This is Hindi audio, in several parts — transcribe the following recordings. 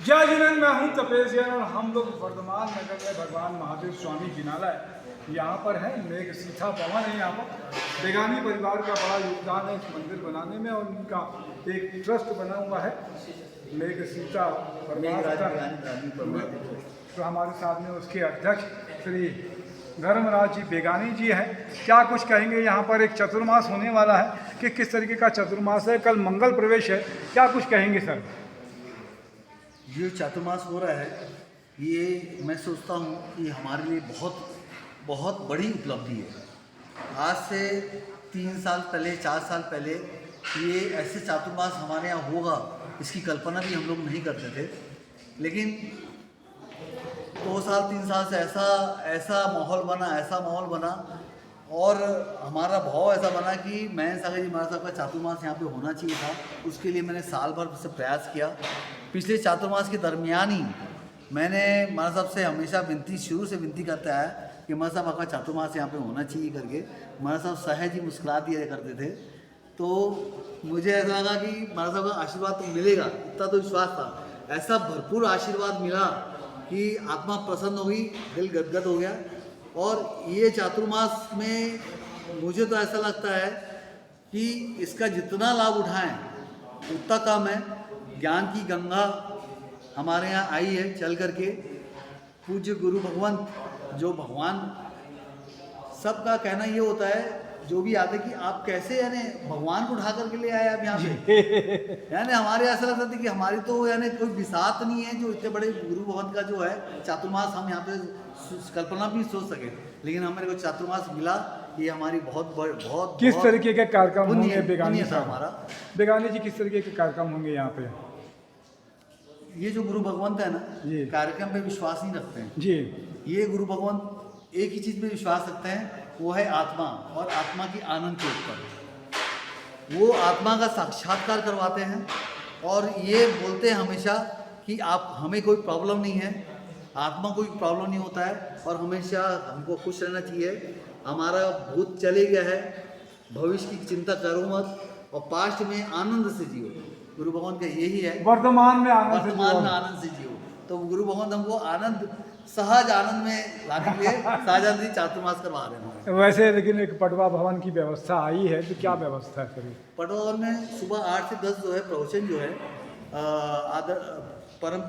जय जिनेन्द्र, मैं हूँ तपेश जैन और हम लोग वर्धमान नगर में भगवान महादेव स्वामी जिनालय यहाँ पर है। मेघ सीता भवन है। यहाँ पर बेगानी परिवार का बड़ा योगदान है इस मंदिर बनाने में और उनका एक ट्रस्ट बना हुआ है मेघ सीता परिवार। तो हमारे साथ में उसके अध्यक्ष श्री धर्मराज जी बेगानी जी हैं। क्या कुछ कहेंगे? यहाँ पर एक चतुर्मास होने वाला है कि किस तरीके का चतुर्मास है, कल मंगल प्रवेश है, क्या कुछ कहेंगे सर? ये चातुर्मास हो रहा है, ये मैं सोचता हूँ कि हमारे लिए बहुत बड़ी उपलब्धि है। आज से 3 साल पहले 4 साल पहले ये ऐसे चातुर्मास हमारे यहाँ होगा इसकी कल्पना भी हम लोग नहीं करते थे। लेकिन 2 साल 3 साल से ऐसा माहौल बना और हमारा भाव ऐसा बना कि मैं सागर जी महाराज साहब का चातुर्मास यहाँ पे होना चाहिए था। उसके लिए मैंने साल भर से प्रयास किया। पिछले चातुर्मास के दरमियान ही मैंने महाराज साहब से हमेशा शुरू से विनती करता है कि महाराज साहब आपका चातुर्मास यहाँ पे होना चाहिए करके। महाराज साहब सहज ही मुस्कुरा दिया करते थे। तो मुझे ऐसा लगा कि महाराज साहब का आशीर्वाद तो मिलेगा, इतना तो विश्वास था। ऐसा भरपूर आशीर्वाद मिला कि आत्मा प्रसन्न हो गई, दिल गदगद हो गया। और ये चातुर्मास में मुझे तो ऐसा लगता है कि इसका जितना लाभ उठाएं उतना कम है। ज्ञान की गंगा हमारे यहाँ आई है चल करके। पूज्य गुरु भगवंत जो भगवान, सबका कहना ये होता है जो भी आते कि आप कैसे यानी भगवान को उठा करके ले आए आप यहाँ पे। यानी हमारे ऐसा लगता था कि हमारी तो यानी कोई बिसात नहीं है जो इतने बड़े गुरु भगवंत का जो है चातुर्मास हम यहाँ पे कल्पना भी सोच सके। लेकिन हमारे को चातुर्मास मिला, ये हमारी बहुत किस तरीके के कार्यक्रम होंगे बेगानी था हमारा? बेगानी जी, किस तरीके के कार्यक्रम होंगे यहाँ पे? ये जो गुरु भगवंत है ना, कार्यक्रम पे विश्वास नहीं रखते हैं जी। ये गुरु भगवंत एक ही चीज पे विश्वास रखते हैं, वो है आत्मा और आत्मा की आनंद के ऊपर। वो आत्मा का साक्षात्कार करवाते हैं और ये बोलते हैं हमेशा कि आप हमें कोई प्रॉब्लम नहीं है, आत्मा को भी प्रॉब्लम नहीं होता है और हमेशा हमको खुश रहना चाहिए। हमारा भूत चले गया है, भविष्य की चिंता करो मत और पास्ट में आनंद से जियो। गुरु भगवान का यही है, वर्तमान में आनंद से जियो। तो गुरु भगवान हमको आनंद, सहज आनंद में लाने के लिए साझादी चातुर्मास करवा रहे हैं। वैसे लेकिन एक पटवा भवन की व्यवस्था आई है, तो क्या व्यवस्था है सर? पटवा भवन में सुबह 8 से 10 जो है प्रवचन जो है परम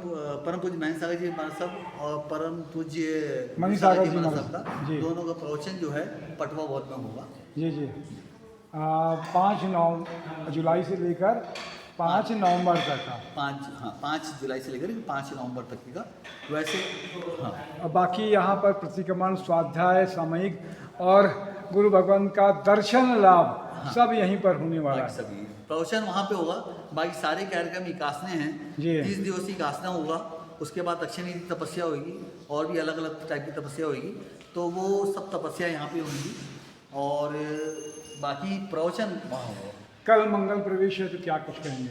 पूज्य महेंद्र सागर जी महाराज साहब और परम पूज्य मनीष सागर जी महाराज साहब का दोनों का प्रवचन जो है पटवा भवन में होगा। जी 5 जुलाई से लेकर 5 नवंबर तक का। 5 जुलाई से लेकर 5 नवंबर तक का। वैसे हाँ, बाकी यहाँ पर प्रतिक्रमण, स्वाध्याय, सामयिक और गुरु भगवान का दर्शन लाभ सब यहीं पर होने वाला है। सभी प्रवचन वहाँ पे होगा। बाकी सारे कार्यक्रम इकासने हैं। 30 दिवसीय इकासना होगा। उसके बाद दक्षिणी तपस्या होगी और भी अलग अलग टाइप की तपस्या होगी। तो वो सब तपस्या यहाँ पे होंगी और बाकी प्रवचन वहाँ होगा। कल मंगल प्रवेश है, तो क्या कुछ कहेंगे?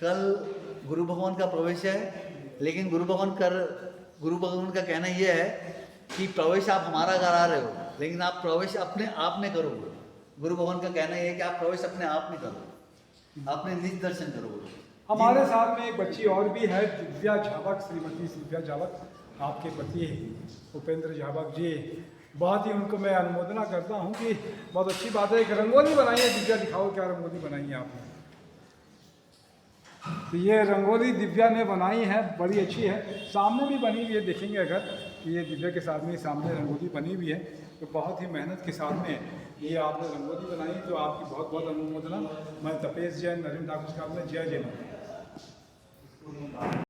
कल गुरु भगवान का प्रवेश है, लेकिन गुरु भगवान का कहना यह है कि प्रवेश आप हमारा करा रहे हो, लेकिन आप प्रवेश अपने आप में करोगे। गुरु भगवान का कहना यह है कि आप प्रवेश अपने आप में करो, अपने निज दर्शन करोगे। हमारे साथ में एक बच्ची और भी है, दिव्या झावक, श्रीमती दिव्या झावक, आपके पति उपेंद्र झावक जी। बहुत ही उनको मैं अनुमोदना करता हूँ कि बहुत अच्छी बात है। एक रंगोली बनाई है दिव्या, दिखाओ क्या रंगोली बनाई है आपने? तो ये रंगोली दिव्या ने बनाई है, बड़ी अच्छी है। सामने भी बनी हुई है, देखेंगे अगर कि ये दिव्या के साथ में सामने रंगोली बनी हुई है। तो बहुत ही मेहनत के साथ में ये आपने रंगोली बनाई, तो आपकी बहुत बहुत अनुमोदना। मैं तपेश जैन, नरेंद्र ठाकुर साहब ने जय जय।